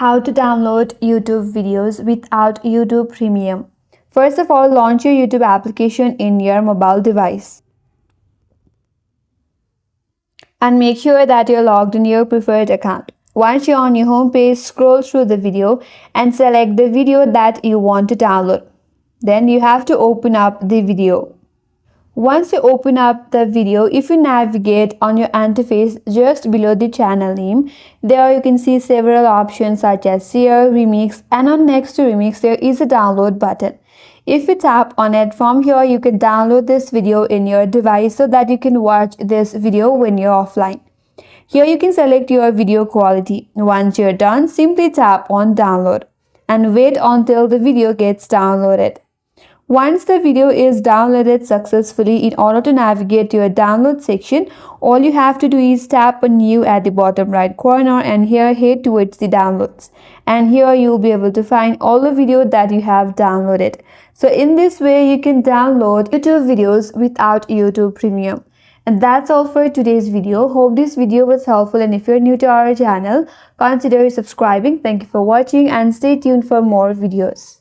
How to download YouTube videos without YouTube Premium. First of all, launch your YouTube application in your mobile device. And make sure that you're logged in your preferred account. Once you're on your home page, scroll through the video and select the video that you want to download. Then you have to open up the video. Once you open up the video, if you navigate on your interface just below the channel name, there you can see several options such as share, remix, and on next to remix there is a download button. If you tap on it, from here you can download this video in your device so that you can watch this video when you're offline. Here you can select your video quality. Once you're done, simply tap on download and wait until the video gets downloaded. Once the video is downloaded successfully, in order to navigate to your download section, all you have to do is tap on new at the bottom right corner and here head towards the downloads. And here you will be able to find all the videos that you have downloaded. So in this way, you can download YouTube videos without YouTube Premium. And that's all for today's video. Hope this video was helpful, and if you're new to our channel, consider subscribing. Thank you for watching and stay tuned for more videos.